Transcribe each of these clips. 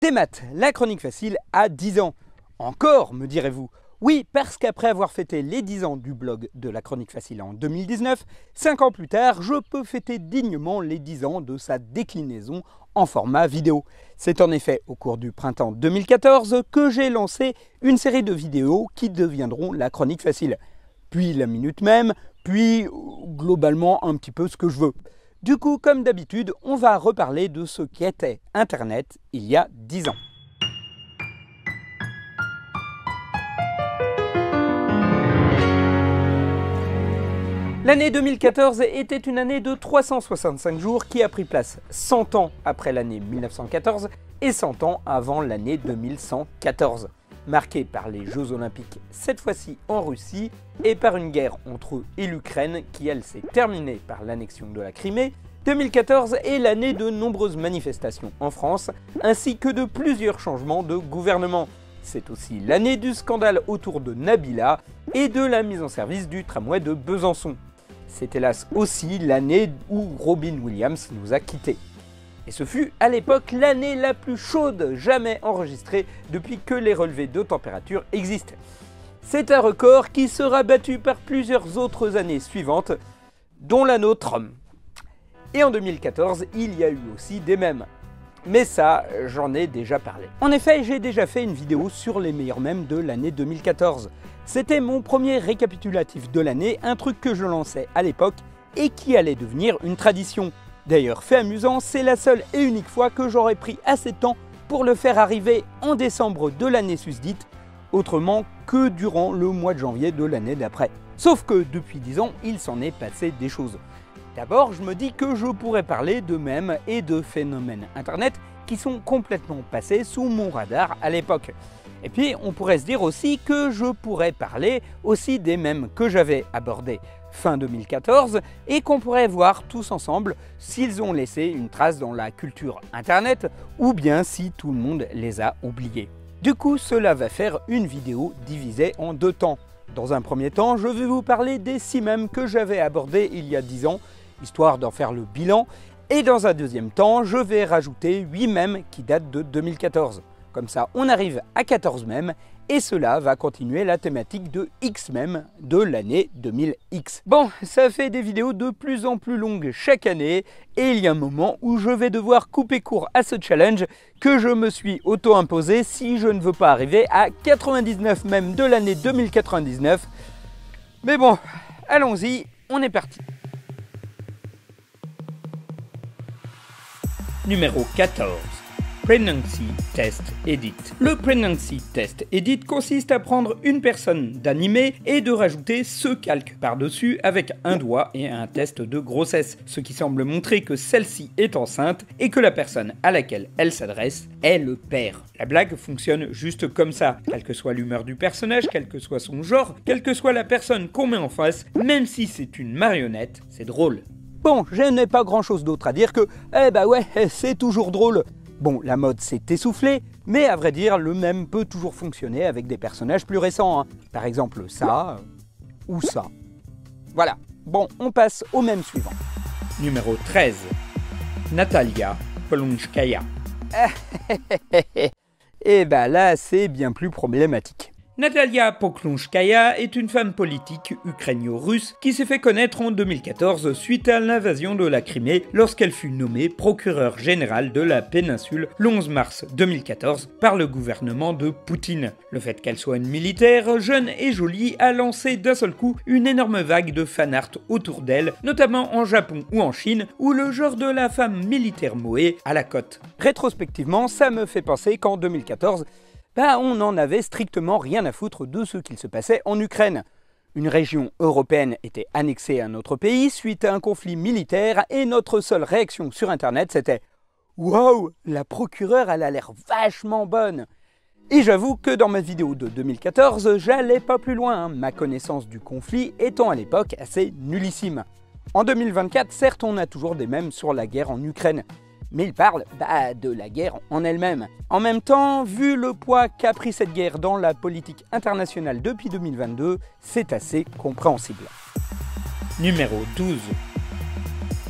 Thémat, la chronique facile a 10 ans. Encore, me direz-vous? Oui, parce qu'après avoir fêté les 10 ans du blog de la chronique facile en 2019, 5 ans plus tard, je peux fêter dignement les 10 ans de sa déclinaison en format vidéo. C'est en effet au cours du printemps 2014 que j'ai lancé une série de vidéos qui deviendront la chronique facile. Puis la minute même, puis globalement un petit peu ce que je veux. Du coup, comme d'habitude, on va reparler de ce qu'était Internet il y a 10 ans. L'année 2014 était une année de 365 jours qui a pris place 100 ans après l'année 1914 et 100 ans avant l'année 2114. Marquée par les Jeux Olympiques, cette fois-ci en Russie, et par une guerre entre eux et l'Ukraine qui, elle, s'est terminée par l'annexion de la Crimée, 2014 est l'année de nombreuses manifestations en France, ainsi que de plusieurs changements de gouvernement. C'est aussi l'année du scandale autour de Nabila et de la mise en service du tramway de Besançon. C'est hélas aussi l'année où Robin Williams nous a quittés. Et ce fut à l'époque l'année la plus chaude jamais enregistrée depuis que les relevés de température existent. C'est un record qui sera battu par plusieurs autres années suivantes, dont la nôtre. Et en 2014, il y a eu aussi des mèmes. Mais ça, j'en ai déjà parlé. En effet, j'ai déjà fait une vidéo sur les meilleurs mèmes de l'année 2014. C'était mon premier récapitulatif de l'année, un truc que je lançais à l'époque et qui allait devenir une tradition. D'ailleurs, fait amusant, c'est la seule et unique fois que j'aurais pris assez de temps pour le faire arriver en décembre de l'année susdite, autrement que durant le mois de janvier de l'année d'après. Sauf que depuis 10 ans, il s'en est passé des choses. D'abord, je me dis que je pourrais parler de mèmes et de phénomènes Internet qui sont complètement passés sous mon radar à l'époque. Et puis, on pourrait se dire aussi que je pourrais parler aussi des mèmes que j'avais abordés fin 2014 et qu'on pourrait voir tous ensemble s'ils ont laissé une trace dans la culture Internet ou bien si tout le monde les a oubliés. Du coup, cela va faire une vidéo divisée en deux temps. Dans un premier temps, je vais vous parler des 6 mèmes que j'avais abordés il y a 10 ans, histoire d'en faire le bilan, et dans un deuxième temps, je vais rajouter 8 mèmes qui datent de 2014. Comme ça, on arrive à 14 mèmes, et cela va continuer la thématique de X mèmes de l'année 2000X. Bon, ça fait des vidéos de plus en plus longues chaque année, et il y a un moment où je vais devoir couper court à ce challenge que je me suis auto-imposé si je ne veux pas arriver à 99 mèmes de l'année 2099. Mais bon, allons-y, on est parti. Numéro 14. Pregnancy Test Edit. Le Pregnancy Test Edit consiste à prendre une personne d'animé et de rajouter ce calque par-dessus avec un doigt et un test de grossesse, ce qui semble montrer que celle-ci est enceinte et que la personne à laquelle elle s'adresse est le père. La blague fonctionne juste comme ça, quelle que soit l'humeur du personnage, quel que soit son genre, quelle que soit la personne qu'on met en face, même si c'est une marionnette, c'est drôle. Bon, je n'ai pas grand-chose d'autre à dire que c'est toujours drôle. Bon, la mode s'est essoufflée, mais à vrai dire, le même peut toujours fonctionner avec des personnages plus récents. Hein. Par exemple, ça ou ça. Voilà. Bon, on passe au mème suivant. Numéro 13. Natalia Polonskaya. Et là, c'est bien plus problématique. Natalia Poklonskaya est une femme politique ukrainio-russe qui s'est fait connaître en 2014 suite à l'invasion de la Crimée lorsqu'elle fut nommée procureure générale de la péninsule le 11 mars 2014 par le gouvernement de Poutine. Le fait qu'elle soit une militaire, jeune et jolie, a lancé d'un seul coup une énorme vague de fanart autour d'elle, notamment en Japon ou en Chine, où le genre de la femme militaire moé a la cote. Rétrospectivement, ça me fait penser qu'en 2014, on n'en avait strictement rien à foutre de ce qu'il se passait en Ukraine. Une région européenne était annexée à notre pays suite à un conflit militaire et notre seule réaction sur Internet c'était « Waouh, la procureure elle a l'air vachement bonne !» Et j'avoue que dans ma vidéo de 2014, j'allais pas plus loin, ma connaissance du conflit étant à l'époque assez nullissime. En 2024, certes on a toujours des mèmes sur la guerre en Ukraine, mais il parle de la guerre en elle-même. En même temps, vu le poids qu'a pris cette guerre dans la politique internationale depuis 2022, c'est assez compréhensible. Numéro 12.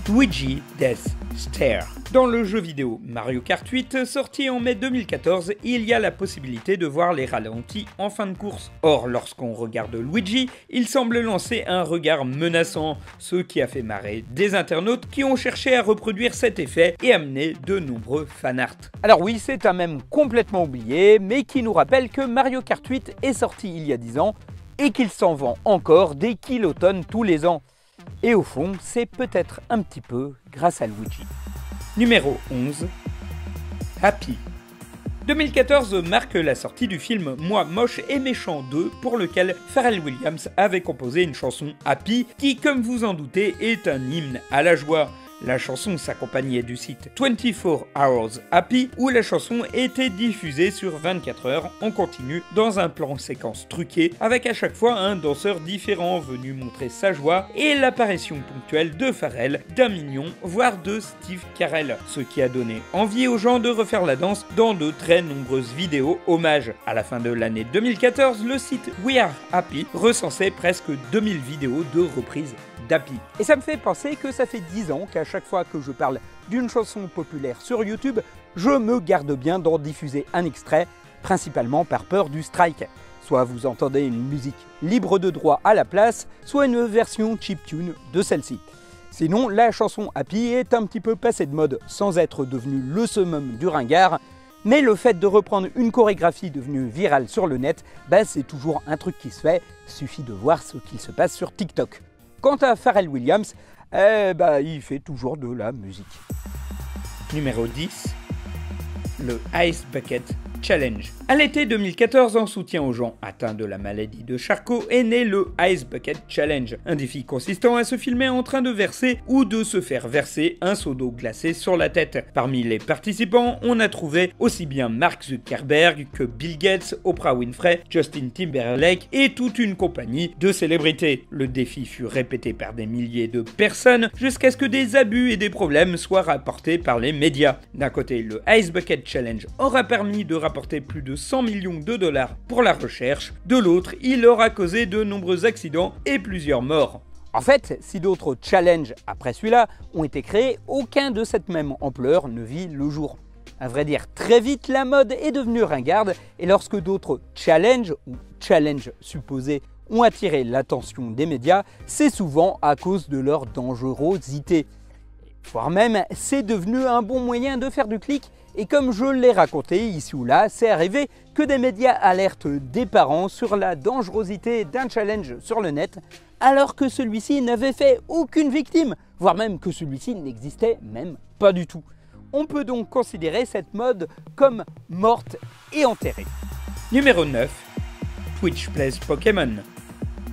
Luigi Death Stare. Dans le jeu vidéo Mario Kart 8, sorti en mai 2014, il y a la possibilité de voir les ralentis en fin de course. Or, lorsqu'on regarde Luigi, il semble lancer un regard menaçant, ce qui a fait marrer des internautes qui ont cherché à reproduire cet effet et amené de nombreux fanarts. Alors oui, c'est un mème complètement oublié, mais qui nous rappelle que Mario Kart 8 est sorti il y a 10 ans et qu'il s'en vend encore des kilotonnes tous les ans. Et au fond, c'est peut-être un petit peu grâce à Luigi. Numéro 11. Happy. 2014 marque la sortie du film Moi Moche et Méchant 2, pour lequel Pharrell Williams avait composé une chanson Happy qui, comme vous en doutez, est un hymne à la joie. La chanson s'accompagnait du site 24 Hours Happy, où la chanson était diffusée sur 24 heures en continu dans un plan séquence truqué, avec à chaque fois un danseur différent venu montrer sa joie et l'apparition ponctuelle de Pharrell, d'un mignon, voire de Steve Carell, ce qui a donné envie aux gens de refaire la danse dans de très nombreuses vidéos hommages. À la fin de l'année 2014, le site We Are Happy recensait presque 2000 vidéos de reprises d'Happy. Et ça me fait penser que ça fait 10 ans qu'à chaque fois que je parle d'une chanson populaire sur YouTube, je me garde bien d'en diffuser un extrait, principalement par peur du strike. Soit vous entendez une musique libre de droit à la place, soit une version chiptune de celle-ci. Sinon, la chanson Happy est un petit peu passée de mode sans être devenue le summum du ringard, mais le fait de reprendre une chorégraphie devenue virale sur le net, c'est toujours un truc qui se fait, suffit de voir ce qu'il se passe sur TikTok. Quant à Pharrell Williams, il fait toujours de la musique. Numéro 10. Le Ice Bucket Challenge. À l'été 2014, en soutien aux gens atteints de la maladie de Charcot, est né le Ice Bucket Challenge, un défi consistant à se filmer en train de verser ou de se faire verser un seau d'eau glacée sur la tête. Parmi les participants, on a trouvé aussi bien Mark Zuckerberg que Bill Gates, Oprah Winfrey, Justin Timberlake et toute une compagnie de célébrités. Le défi fut répété par des milliers de personnes jusqu'à ce que des abus et des problèmes soient rapportés par les médias. D'un côté, le Ice Bucket Challenge aura permis de rapporter plus de 100 millions de dollars pour la recherche, de l'autre, il aura causé de nombreux accidents et plusieurs morts. En fait, si d'autres challenges après celui-là ont été créés, aucun de cette même ampleur ne vit le jour. À vrai dire, très vite, la mode est devenue ringarde et lorsque d'autres challenges ou challenges supposés ont attiré l'attention des médias, c'est souvent à cause de leur dangerosité. Voire même, c'est devenu un bon moyen de faire du clic. Et comme je l'ai raconté ici ou là, c'est arrivé que des médias alertent des parents sur la dangerosité d'un challenge sur le net, alors que celui-ci n'avait fait aucune victime, voire même que celui-ci n'existait même pas du tout. On peut donc considérer cette mode comme morte et enterrée. Numéro 9. Twitch Plays Pokémon.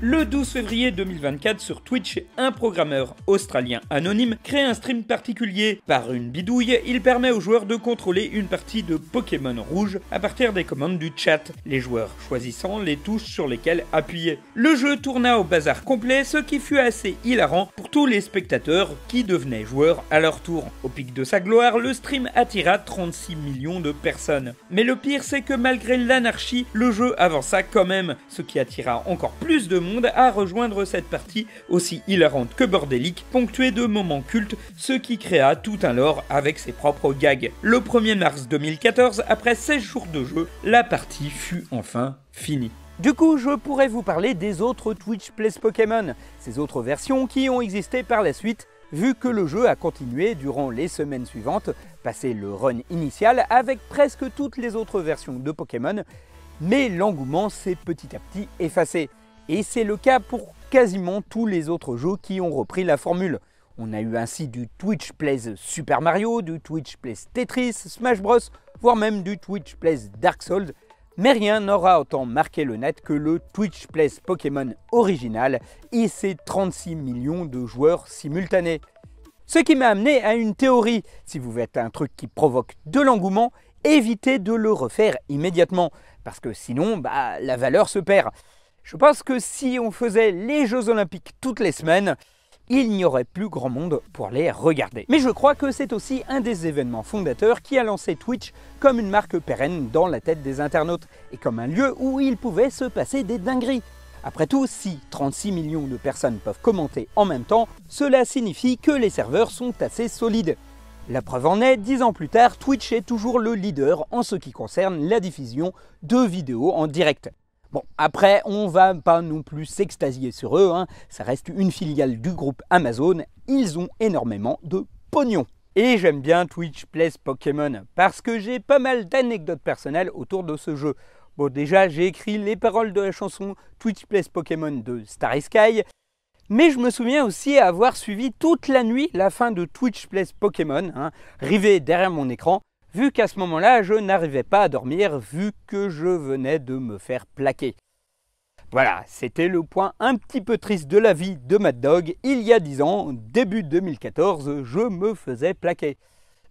Le 12 février 2024 sur Twitch, un programmeur australien anonyme crée un stream particulier. Par une bidouille, il permet aux joueurs de contrôler une partie de Pokémon rouge à partir des commandes du chat, les joueurs choisissant les touches sur lesquelles appuyer. Le jeu tourna au bazar complet, ce qui fut assez hilarant pour tous les spectateurs qui devenaient joueurs à leur tour. Au pic de sa gloire, le stream attira 36 millions de personnes. Mais le pire, c'est que malgré l'anarchie, le jeu avança quand même, ce qui attira encore plus de monde à rejoindre cette partie aussi hilarante que bordélique, ponctuée de moments cultes, ce qui créa tout un lore avec ses propres gags. Le 1er mars 2014, après 16 jours de jeu, la partie fut enfin finie. Du coup, je pourrais vous parler des autres Twitch Plays Pokémon, ces autres versions qui ont existé par la suite, vu que le jeu a continué durant les semaines suivantes, passé le run initial avec presque toutes les autres versions de Pokémon, mais l'engouement s'est petit à petit effacé. Et c'est le cas pour quasiment tous les autres jeux qui ont repris la formule. On a eu ainsi du Twitch Plays Super Mario, du Twitch Plays Tetris, Smash Bros, voire même du Twitch Plays Dark Souls. Mais rien n'aura autant marqué le net que le Twitch Plays Pokémon original et ses 36 millions de joueurs simultanés. Ce qui m'a amené à une théorie. Si vous faites un truc qui provoque de l'engouement, évitez de le refaire immédiatement, parce que sinon, la valeur se perd. Je pense que si on faisait les Jeux Olympiques toutes les semaines, il n'y aurait plus grand monde pour les regarder. Mais je crois que c'est aussi un des événements fondateurs qui a lancé Twitch comme une marque pérenne dans la tête des internautes et comme un lieu où il pouvait se passer des dingueries. Après tout, si 36 millions de personnes peuvent commenter en même temps, cela signifie que les serveurs sont assez solides. La preuve en est, 10 ans plus tard, Twitch est toujours le leader en ce qui concerne la diffusion de vidéos en direct. Bon, après, on va pas non plus s'extasier sur eux, hein. Ça reste une filiale du groupe Amazon, ils ont énormément de pognon. Et j'aime bien Twitch Plays Pokémon, parce que j'ai pas mal d'anecdotes personnelles autour de ce jeu. Bon, déjà, j'ai écrit les paroles de la chanson Twitch Plays Pokémon de Starry Sky, mais je me souviens aussi avoir suivi toute la nuit la fin de Twitch Plays Pokémon, hein, rivé derrière mon écran, vu qu'à ce moment-là, je n'arrivais pas à dormir, vu que je venais de me faire plaquer. Voilà, c'était le point un petit peu triste de la vie de Mad Dog. Il y a 10 ans, début 2014, je me faisais plaquer.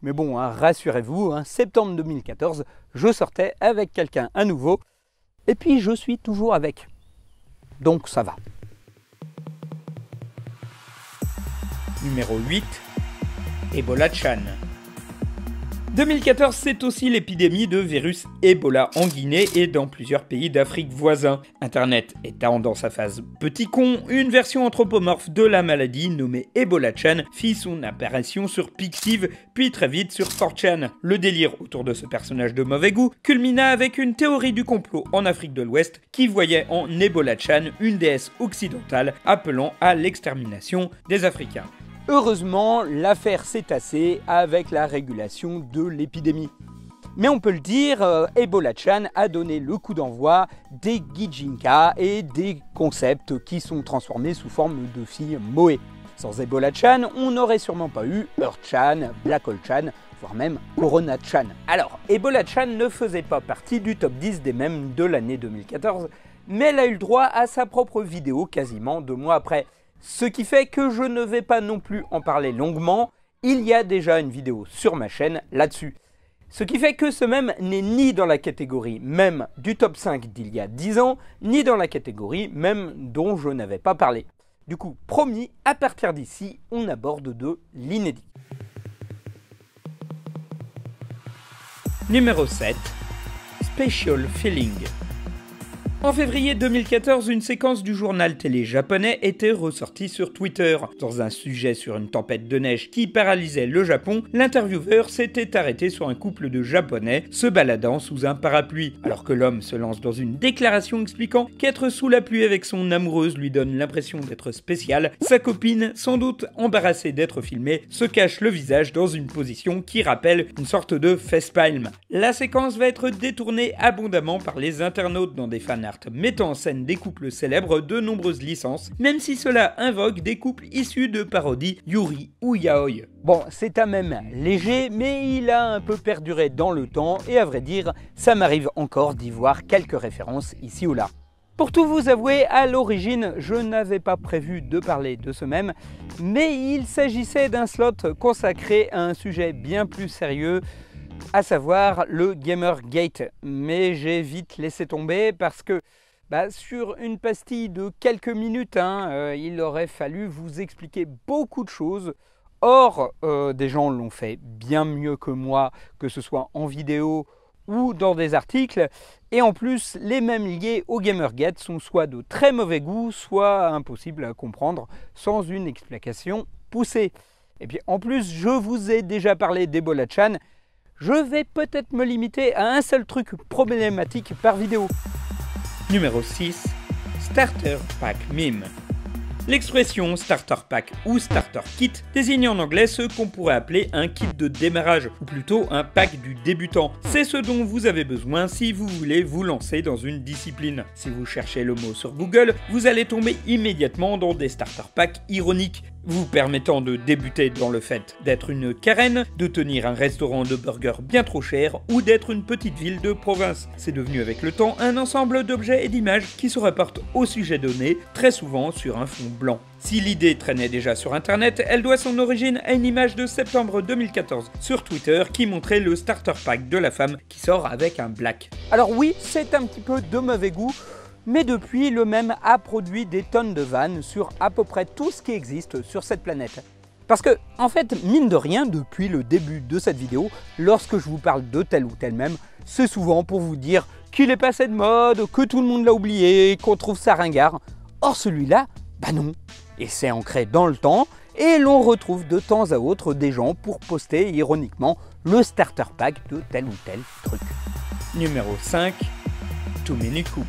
Mais bon, hein, rassurez-vous, hein, septembre 2014, je sortais avec quelqu'un à nouveau, et puis je suis toujours avec. Donc ça va. Numéro 8, Ebola Chan. 2014, c'est aussi l'épidémie de virus Ebola en Guinée et dans plusieurs pays d'Afrique voisins. Internet étant dans sa phase petit con, une version anthropomorphe de la maladie nommée Ebola Chan fit son apparition sur Pixiv, puis très vite sur 4chan. Le délire autour de ce personnage de mauvais goût culmina avec une théorie du complot en Afrique de l'Ouest qui voyait en Ebola Chan une déesse occidentale appelant à l'extermination des Africains. Heureusement, l'affaire s'est tassée avec la régulation de l'épidémie. Mais on peut le dire, Ebola Chan a donné le coup d'envoi des Gijinka et des concepts qui sont transformés sous forme de filles Moe. Sans Ebola Chan, on n'aurait sûrement pas eu Earth Chan, Black Hole Chan, voire même Corona Chan. Alors, Ebola Chan ne faisait pas partie du top 10 des mèmes de l'année 2014, mais elle a eu le droit à sa propre vidéo quasiment 2 mois après. Ce qui fait que je ne vais pas non plus en parler longuement, il y a déjà une vidéo sur ma chaîne là-dessus. Ce qui fait que ce mème n'est ni dans la catégorie mème du top 5 d'il y a 10 ans, ni dans la catégorie mème dont je n'avais pas parlé. Du coup, promis, à partir d'ici, on aborde de l'inédit. Numéro 7, Special Feeling. En février 2014, une séquence du journal télé japonais était ressortie sur Twitter. Dans un sujet sur une tempête de neige qui paralysait le Japon, l'intervieweur s'était arrêté sur un couple de Japonais se baladant sous un parapluie. Alors que l'homme se lance dans une déclaration expliquant qu'être sous la pluie avec son amoureuse lui donne l'impression d'être spécial, sa copine, sans doute embarrassée d'être filmée, se cache le visage dans une position qui rappelle une sorte de facepalm. La séquence va être détournée abondamment par les internautes dans des fanarts mettant en scène des couples célèbres de nombreuses licences, même si cela invoque des couples issus de parodies Yuri ou Yaoi. Bon, c'est un mème léger, mais il a un peu perduré dans le temps, et à vrai dire, ça m'arrive encore d'y voir quelques références ici ou là. Pour tout vous avouer, à l'origine, je n'avais pas prévu de parler de ce mème, mais il s'agissait d'un slot consacré à un sujet bien plus sérieux, à savoir le Gamergate. Mais j'ai vite laissé tomber parce que sur une pastille de quelques minutes, il aurait fallu vous expliquer beaucoup de choses. Or, des gens l'ont fait bien mieux que moi, que ce soit en vidéo ou dans des articles. Et en plus, les mêmes liés au Gamergate sont soit de très mauvais goût, soit impossibles à comprendre sans une explication poussée. Et puis en plus, je vous ai déjà parlé d'Ebola Chan. Je vais peut-être me limiter à un seul truc problématique par vidéo. Numéro 6, Starter Pack Meme. L'expression Starter Pack ou Starter Kit désigne en anglais ce qu'on pourrait appeler un kit de démarrage, ou plutôt un pack du débutant. C'est ce dont vous avez besoin si vous voulez vous lancer dans une discipline. Si vous cherchez le mot sur Google, vous allez tomber immédiatement dans des Starter Packs ironiques, vous permettant de débuter dans le fait d'être une Karen, de tenir un restaurant de burgers bien trop cher ou d'être une petite ville de province. C'est devenu avec le temps un ensemble d'objets et d'images qui se rapportent au sujet donné, très souvent sur un fond blanc. Si l'idée traînait déjà sur internet, elle doit son origine à une image de septembre 2014 sur Twitter qui montrait le starter pack de la femme qui sort avec un black. Alors oui, c'est un petit peu de mauvais goût, mais depuis, le mème a produit des tonnes de vannes sur à peu près tout ce qui existe sur cette planète. Parce que, en fait, mine de rien, depuis le début de cette vidéo, lorsque je vous parle de tel ou tel mème, c'est souvent pour vous dire qu'il est passé de mode, que tout le monde l'a oublié, qu'on trouve ça ringard. Or celui-là, non. Et c'est ancré dans le temps, et l'on retrouve de temps à autre des gens pour poster ironiquement le starter pack de tel ou tel truc. Numéro 5. Too Many Cook.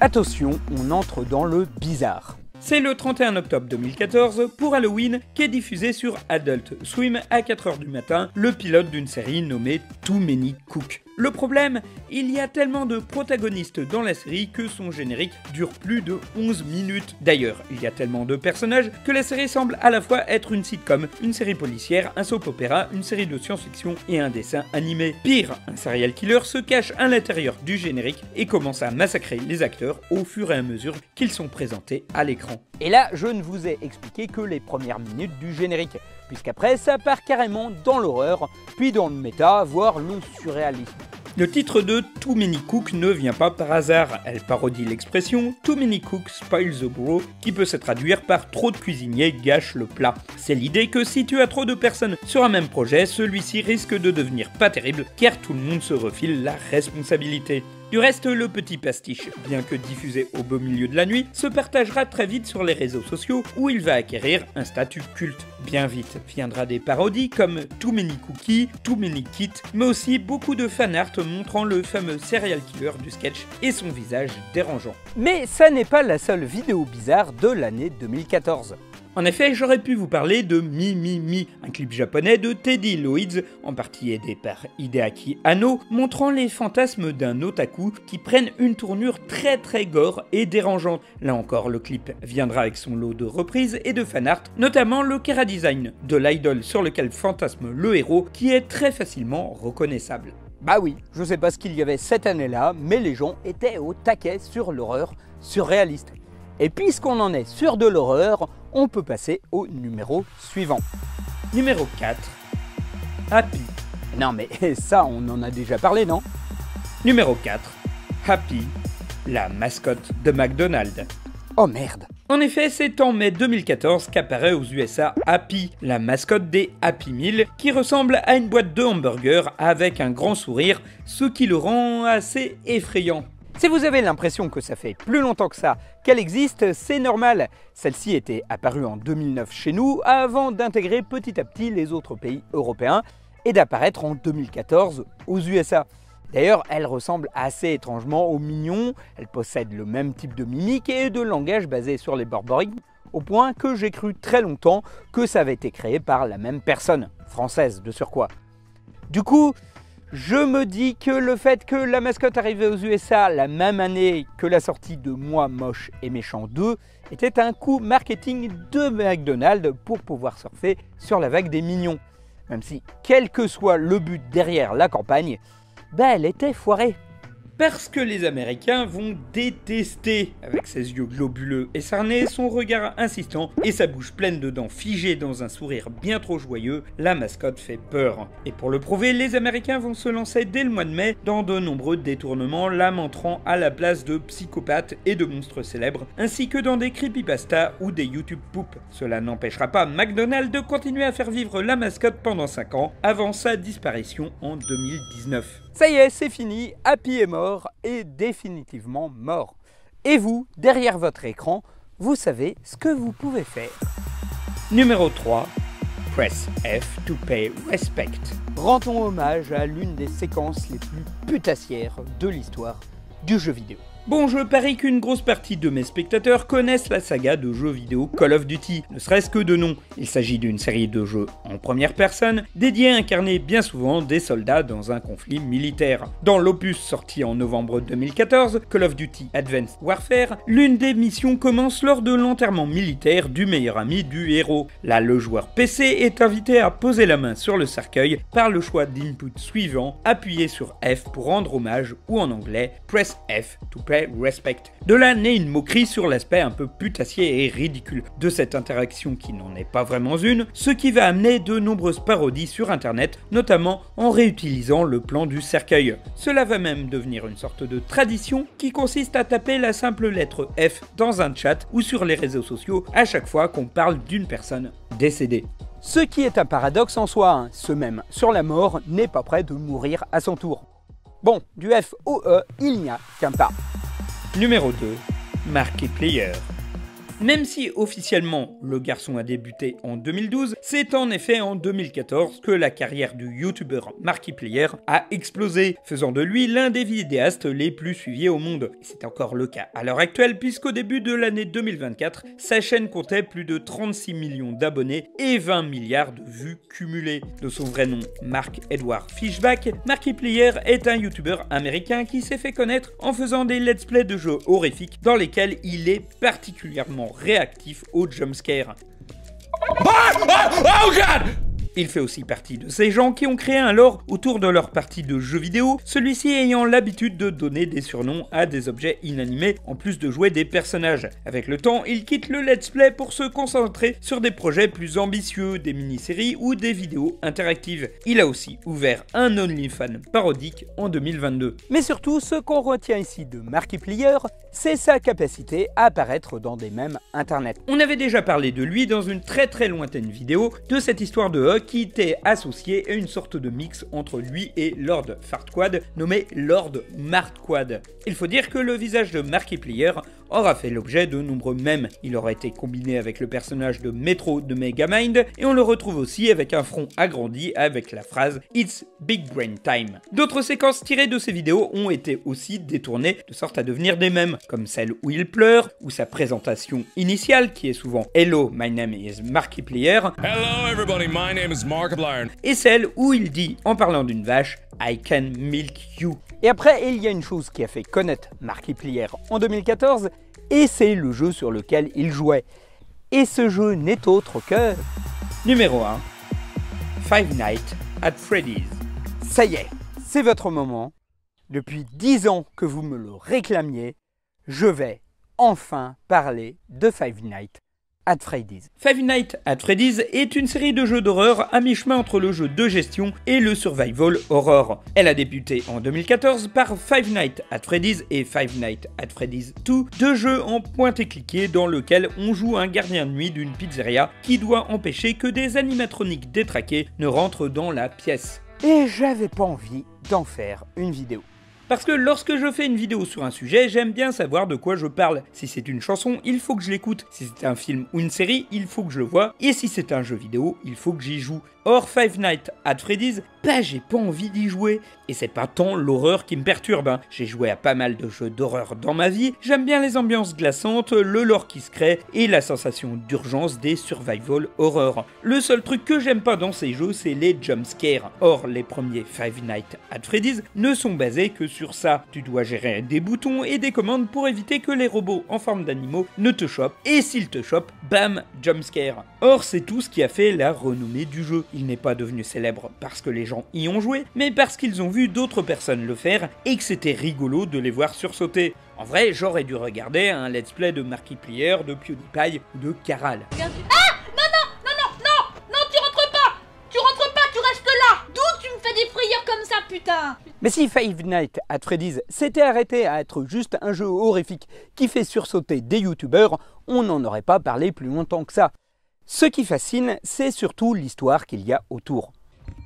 Attention, on entre dans le bizarre. C'est le 31 octobre 2014, pour Halloween, qu'est diffusé sur Adult Swim à 4h du matin le pilote d'une série nommée Too Many Cook. Le problème, il y a tellement de protagonistes dans la série que son générique dure plus de 11 minutes. D'ailleurs, il y a tellement de personnages que la série semble à la fois être une sitcom, une série policière, un soap opéra, une série de science-fiction et un dessin animé. Pire, un serial killer se cache à l'intérieur du générique et commence à massacrer les acteurs au fur et à mesure qu'ils sont présentés à l'écran. Et là, je ne vous ai expliqué que les premières minutes du générique, puisqu'après ça part carrément dans l'horreur, puis dans le méta, voire le surréalisme. Le titre de Too Many Cook ne vient pas par hasard, elle parodie l'expression Too Many Cook Spoil the Broth, qui peut se traduire par trop de cuisiniers gâchent le plat. C'est l'idée que si tu as trop de personnes sur un même projet, celui-ci risque de devenir pas terrible, car tout le monde se refile la responsabilité. Du reste, le petit pastiche, bien que diffusé au beau milieu de la nuit, se partagera très vite sur les réseaux sociaux où il va acquérir un statut culte. Bien vite viendra des parodies comme Too Many Cookies, Too Many Kits, mais aussi beaucoup de fanart montrant le fameux serial killer du sketch et son visage dérangeant. Mais ça n'est pas la seule vidéo bizarre de l'année 2014. En effet, j'aurais pu vous parler de Mi, un clip japonais de Teddy Lloyds, en partie aidé par Hideaki Anno, montrant les fantasmes d'un otaku qui prennent une tournure très gore et dérangeante. Là encore, le clip viendra avec son lot de reprises et de fanart, notamment le chara-design de l'idole sur lequel fantasme le héros, qui est très facilement reconnaissable. Bah oui, je sais pas ce qu'il y avait cette année-là, mais les gens étaient au taquet sur l'horreur surréaliste. Et puisqu'on en est sur de l'horreur, on peut passer au numéro suivant. Numéro 4. Happy. Non mais ça, on en a déjà parlé, non? Numéro 4. Happy, la mascotte de McDonald's. Oh merde. En effet, c'est en mai 2014 qu'apparaît aux USA Happy, la mascotte des Happy Meal, qui ressemble à une boîte de hamburgers avec un grand sourire, ce qui le rend assez effrayant. Si vous avez l'impression que ça fait plus longtemps que ça qu'elle existe, c'est normal. Celle-ci était apparue en 2009 chez nous avant d'intégrer petit à petit les autres pays européens et d'apparaître en 2014 aux USA. D'ailleurs, elle ressemble assez étrangement aux mignons, elle possède le même type de mimique et de langage basé sur les borborigmes, au point que j'ai cru très longtemps que ça avait été créé par la même personne, française de surcroît. Du coup, je me dis que le fait que la mascotte arrivait aux USA la même année que la sortie de Moi Moche et Méchant 2 était un coup marketing de McDonald's pour pouvoir surfer sur la vague des mignons. Même si, quel que soit le but derrière la campagne, elle était foirée. Parce que les Américains vont détester, avec ses yeux globuleux et sarnés, son regard insistant et sa bouche pleine de dents figées dans un sourire bien trop joyeux, la mascotte fait peur. Et pour le prouver, les Américains vont se lancer dès le mois de mai dans de nombreux détournements, la montrant à la place de psychopathes et de monstres célèbres, ainsi que dans des creepypastas ou des YouTube poop. Cela n'empêchera pas McDonald's de continuer à faire vivre la mascotte pendant 5 ans, avant sa disparition en 2019. Ça y est, c'est fini, Happy est mort, et définitivement mort. Et vous, derrière votre écran, vous savez ce que vous pouvez faire. Numéro 3. Press F to pay respect. Rendons hommage à l'une des séquences les plus putassières de l'histoire du jeu vidéo. Bon, je parie qu'une grosse partie de mes spectateurs connaissent la saga de jeux vidéo Call of Duty, ne serait-ce que de nom. Il s'agit d'une série de jeux en première personne, dédiée à incarner bien souvent des soldats dans un conflit militaire. Dans l'opus sorti en novembre 2014, Call of Duty Advanced Warfare, l'une des missions commence lors de l'enterrement militaire du meilleur ami du héros. Là, le joueur PC est invité à poser la main sur le cercueil par le choix d'input suivant, appuyez sur F pour rendre hommage, ou en anglais, Press F to pay respect. De là naît une moquerie sur l'aspect un peu putassier et ridicule de cette interaction qui n'en est pas vraiment une, ce qui va amener de nombreuses parodies sur internet, notamment en réutilisant le plan du cercueil. Cela va même devenir une sorte de tradition qui consiste à taper la simple lettre F dans un chat ou sur les réseaux sociaux à chaque fois qu'on parle d'une personne décédée. Ce qui est un paradoxe en soi, hein. Ce même sur la mort n'est pas prêt de mourir à son tour. Bon, du F au E, il n'y a qu'un pas. Numéro 2. Marquee Player. Même si officiellement le garçon a débuté en 2012, c'est en effet en 2014 que la carrière du youtubeur Markiplier a explosé, faisant de lui l'un des vidéastes les plus suivis au monde. C'est encore le cas à l'heure actuelle puisqu'au début de l'année 2024, sa chaîne comptait plus de 36 millions d'abonnés et 20 milliards de vues cumulées. De son vrai nom, Mark Edward Fishback, Markiplier est un youtubeur américain qui s'est fait connaître en faisant des let's play de jeux horrifiques dans lesquels il est particulièrement réactif aux jumpscares. Oh God! Il fait aussi partie de ces gens qui ont créé un lore autour de leur partie de jeux vidéo, celui-ci ayant l'habitude de donner des surnoms à des objets inanimés en plus de jouer des personnages. Avec le temps, il quitte le let's play pour se concentrer sur des projets plus ambitieux, des mini-séries ou des vidéos interactives. Il a aussi ouvert un OnlyFans parodique en 2022. Mais surtout, ce qu'on retient ici de Markiplier, c'est sa capacité à apparaître dans des mèmes internet. On avait déjà parlé de lui dans une très lointaine vidéo de cette histoire de Huck qui était associé à une sorte de mix entre lui et Lord Farquaad, nommé Lord Marquaad. Il faut dire que le visage de Markiplier aura fait l'objet de nombreux mèmes. Il aura été combiné avec le personnage de Metro de Megamind, et on le retrouve aussi avec un front agrandi avec la phrase « It's Big Brain Time ». D'autres séquences tirées de ces vidéos ont été aussi détournées de sorte à devenir des mèmes, comme celle où il pleure, ou sa présentation initiale qui est souvent « Hello, my name is Markiplier ». Hello everybody, my name is Markiplier. Et celle où il dit, en parlant d'une vache, I can milk you. Et après, il y a une chose qui a fait connaître Markiplier en 2014, et c'est le jeu sur lequel il jouait. Et ce jeu n'est autre que... Numéro 1. Five Nights at Freddy's. Ça y est, c'est votre moment. Depuis 10 ans que vous me le réclamiez, je vais enfin parler de Five Nights at Freddy's. Five Nights at Freddy's est une série de jeux d'horreur à mi-chemin entre le jeu de gestion et le survival horror. Elle a débuté en 2014 par Five Nights at Freddy's et Five Nights at Freddy's 2, deux jeux en point-et-cliquer dans lesquels on joue un gardien de nuit d'une pizzeria qui doit empêcher que des animatroniques détraqués ne rentrent dans la pièce. Et j'avais pas envie d'en faire une vidéo. Parce que lorsque je fais une vidéo sur un sujet, j'aime bien savoir de quoi je parle. Si c'est une chanson, il faut que je l'écoute. Si c'est un film ou une série, il faut que je le voie. Et si c'est un jeu vidéo, il faut que j'y joue. Or, Five Nights at Freddy's, j'ai pas envie d'y jouer. Et c'est pas tant l'horreur qui me perturbe. J'ai joué à pas mal de jeux d'horreur dans ma vie. J'aime bien les ambiances glaçantes, le lore qui se crée et la sensation d'urgence des survival horror. Le seul truc que j'aime pas dans ces jeux, c'est les jumpscares. Or, les premiers Five Nights at Freddy's ne sont basés que sur ça. Tu dois gérer des boutons et des commandes pour éviter que les robots en forme d'animaux ne te chopent. Et s'ils te chopent, bam, jumpscare. Or, c'est tout ce qui a fait la renommée du jeu. Il n'est pas devenu célèbre parce que les gens y ont joué, mais parce qu'ils ont vu d'autres personnes le faire et que c'était rigolo de les voir sursauter. En vrai, j'aurais dû regarder un let's play de Markiplier, de PewDiePie ou de Caral. Ah non, tu rentres pas, tu restes là. D'où tu me fais des frayeurs comme ça, putain? Mais si Five Nights at Freddy's s'était arrêté à être juste un jeu horrifique qui fait sursauter des youtubeurs, on n'en aurait pas parlé plus longtemps que ça. Ce qui fascine, c'est surtout l'histoire qu'il y a autour.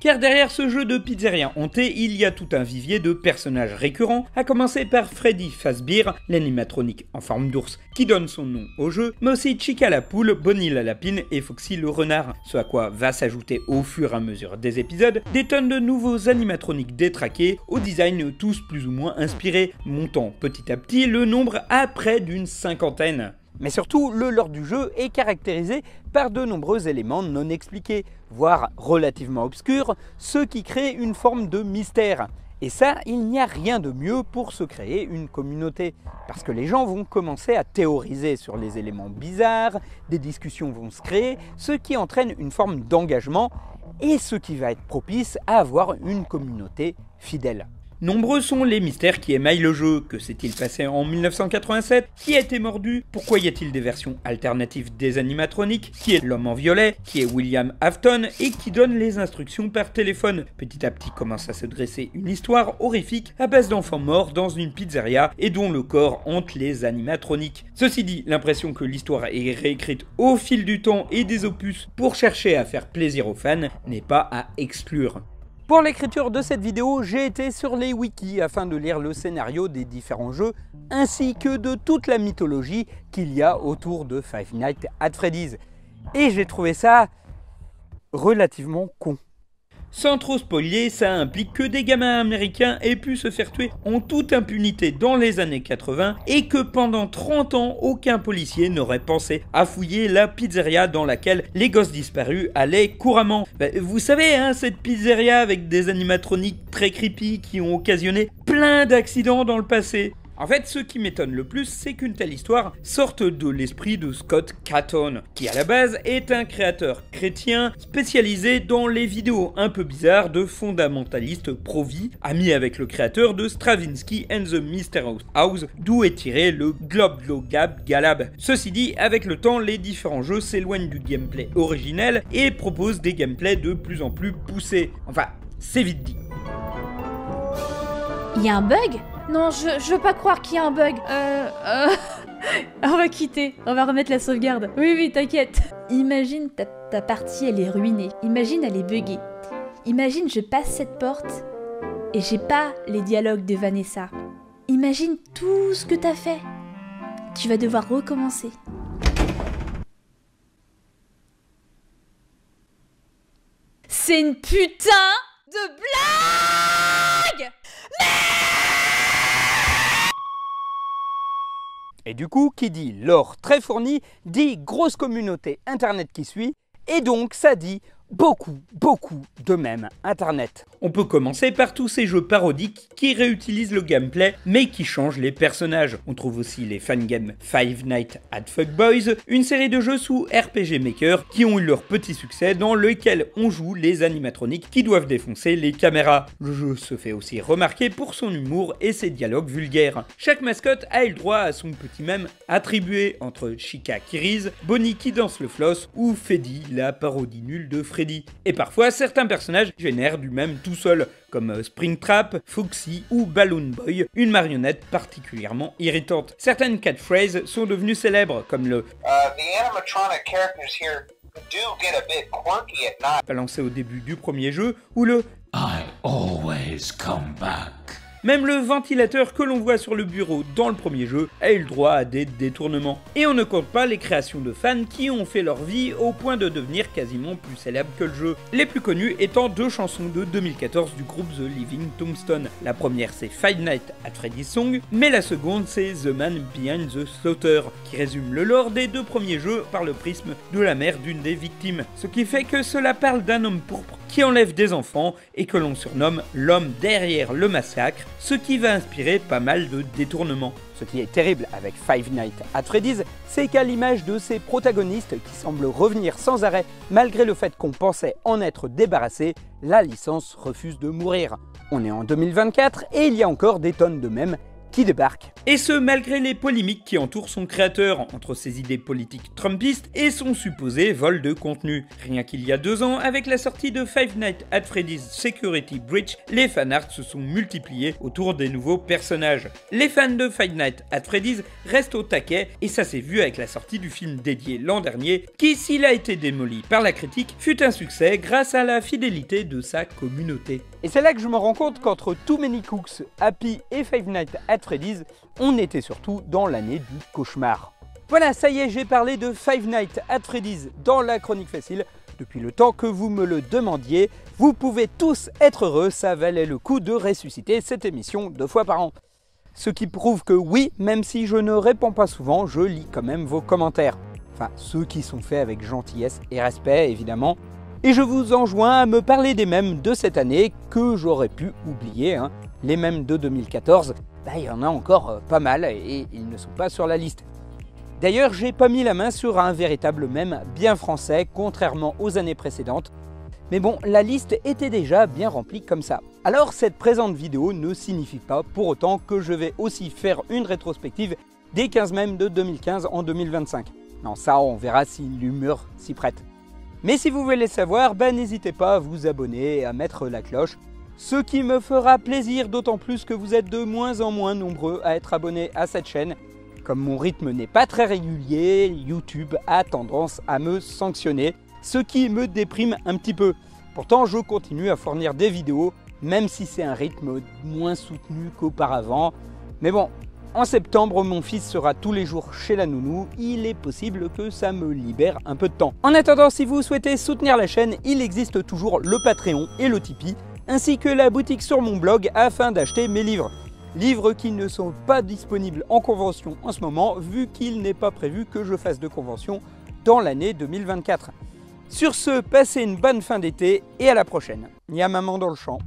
Car derrière ce jeu de pizzeria hanté, il y a tout un vivier de personnages récurrents, à commencer par Freddy Fazbear, l'animatronique en forme d'ours qui donne son nom au jeu, mais aussi Chica la poule, Bonnie la lapine et Foxy le renard, ce à quoi va s'ajouter au fur et à mesure des épisodes des tonnes de nouveaux animatroniques détraqués, au design tous plus ou moins inspirés, montant petit à petit le nombre à près d'une cinquantaine. Mais surtout, le lore du jeu est caractérisé par de nombreux éléments non expliqués, voire relativement obscurs, ce qui crée une forme de mystère. Et ça, il n'y a rien de mieux pour se créer une communauté, parce que les gens vont commencer à théoriser sur les éléments bizarres, des discussions vont se créer, ce qui entraîne une forme d'engagement, et ce qui va être propice à avoir une communauté fidèle. Nombreux sont les mystères qui émaillent le jeu. Que s'est-il passé en 1987? Qui a été mordu? Pourquoi y a-t-il des versions alternatives des animatroniques? Qui est l'homme en violet? Qui est William Afton? Et qui donne les instructions par téléphone? Petit à petit commence à se dresser une histoire horrifique à base d'enfants morts dans une pizzeria et dont le corps hante les animatroniques. Ceci dit, l'impression que l'histoire est réécrite au fil du temps et des opus pour chercher à faire plaisir aux fans n'est pas à exclure. Pour l'écriture de cette vidéo, j'ai été sur les wikis afin de lire le scénario des différents jeux ainsi que de toute la mythologie qu'il y a autour de Five Nights at Freddy's. Et j'ai trouvé ça relativement con. Sans trop spoiler, ça implique que des gamins américains aient pu se faire tuer en toute impunité dans les années 80 et que pendant 30 ans, aucun policier n'aurait pensé à fouiller la pizzeria dans laquelle les gosses disparus allaient couramment. Vous savez, hein, cette pizzeria avec des animatroniques très creepy qui ont occasionné plein d'accidents dans le passé. En fait, ce qui m'étonne le plus, c'est qu'une telle histoire sorte de l'esprit de Scott Caton, qui à la base est un créateur chrétien spécialisé dans les vidéos un peu bizarres de fondamentalistes pro-vie, ami avec le créateur de Stravinsky and the Mysterious House, d'où est tiré le Globglogab Galab. Ceci dit, avec le temps, les différents jeux s'éloignent du gameplay originel et proposent des gameplays de plus en plus poussés. Enfin, c'est vite dit. Il y a un bug? Non, je veux pas croire qu'il y a un bug. On va quitter, on va remettre la sauvegarde. Oui, t'inquiète. Imagine ta partie, elle est ruinée. Imagine, elle est buggée. Imagine, je passe cette porte et j'ai pas les dialogues de Vanessa. Imagine tout ce que t'as fait. Tu vas devoir recommencer. C'est une putain de blague! Et du coup, qui dit lore très fourni, dit grosse communauté internet qui suit, et donc ça dit beaucoup de même internet. On peut commencer par tous ces jeux parodiques qui réutilisent le gameplay mais qui changent les personnages. On trouve aussi les fangames Five Nights at Fuckboys, une série de jeux sous RPG Maker qui ont eu leur petit succès dans lequel on joue les animatroniques qui doivent défoncer les caméras. Le jeu se fait aussi remarquer pour son humour et ses dialogues vulgaires. Chaque mascotte a eu le droit à son petit mème attribué entre Chica qui rise, Bonnie qui danse le floss ou Freddy, la parodie nulle de Freddy. Et parfois, certains personnages génèrent du même tout seul, comme Springtrap, Foxy ou Balloon Boy, une marionnette particulièrement irritante. Certaines catchphrases sont devenues célèbres, comme le balancé au début du premier jeu, ou le I always come back. Même le ventilateur que l'on voit sur le bureau dans le premier jeu a eu le droit à des détournements. Et on ne compte pas les créations de fans qui ont fait leur vie au point de devenir quasiment plus célèbres que le jeu. Les plus connues étant deux chansons de 2014 du groupe The Living Tombstone. La première c'est Five Nights at Freddy's Song, mais la seconde c'est The Man Behind the Slaughter, qui résume le lore des deux premiers jeux par le prisme de la mère d'une des victimes. Ce qui fait que cela parle d'un homme pourpre qui enlève des enfants et que l'on surnomme l'homme derrière le massacre, ce qui va inspirer pas mal de détournements. Ce qui est terrible avec Five Nights at Freddy's, c'est qu'à l'image de ses protagonistes qui semblent revenir sans arrêt malgré le fait qu'on pensait en être débarrassé, la licence refuse de mourir. On est en 2024 et il y a encore des tonnes de mèmes qui débarque. Et ce, malgré les polémiques qui entourent son créateur, entre ses idées politiques trumpistes et son supposé vol de contenu. Rien qu'il y a 2 ans, avec la sortie de Five Nights at Freddy's Security Breach, les fanarts se sont multipliés autour des nouveaux personnages. Les fans de Five Nights at Freddy's restent au taquet, et ça s'est vu avec la sortie du film dédié l'an dernier, qui, s'il a été démoli par la critique, fut un succès grâce à la fidélité de sa communauté. Et c'est là que je me rends compte qu'entre Too Many Cooks, Happy et Five Nights at Freddy's, on était surtout dans l'année du cauchemar. Voilà, ça y est, j'ai parlé de Five Nights at Freddy's dans la chronique facile. Depuis le temps que vous me le demandiez, vous pouvez tous être heureux, ça valait le coup de ressusciter cette émission 2 fois par an. Ce qui prouve que oui, même si je ne réponds pas souvent, je lis quand même vos commentaires. Enfin, ceux qui sont faits avec gentillesse et respect, évidemment. Et je vous enjoins à me parler des mèmes de cette année que j'aurais pu oublier. Les mèmes de 2014, il y en a encore pas mal et ils ne sont pas sur la liste. D'ailleurs, j'ai pas mis la main sur un véritable mème bien français, contrairement aux années précédentes. Mais bon, la liste était déjà bien remplie comme ça. Alors cette présente vidéo ne signifie pas pour autant que je vais aussi faire une rétrospective des 15 mèmes de 2015 en 2025. Non, ça on verra si l'humeur s'y prête. Mais si vous voulez savoir, n'hésitez pas à vous abonner et à mettre la cloche. Ce qui me fera plaisir, d'autant plus que vous êtes de moins en moins nombreux à être abonnés à cette chaîne. Comme mon rythme n'est pas très régulier, YouTube a tendance à me sanctionner, ce qui me déprime un petit peu. Pourtant, je continue à fournir des vidéos, même si c'est un rythme moins soutenu qu'auparavant. Mais bon, en septembre, mon fils sera tous les jours chez la nounou, il est possible que ça me libère un peu de temps. En attendant, si vous souhaitez soutenir la chaîne, il existe toujours le Patreon et le Tipeee, ainsi que la boutique sur mon blog afin d'acheter mes livres. Livres qui ne sont pas disponibles en convention en ce moment, vu qu'il n'est pas prévu que je fasse de convention dans l'année 2024. Sur ce, passez une bonne fin d'été et à la prochaine. Il y a maman dans le champ.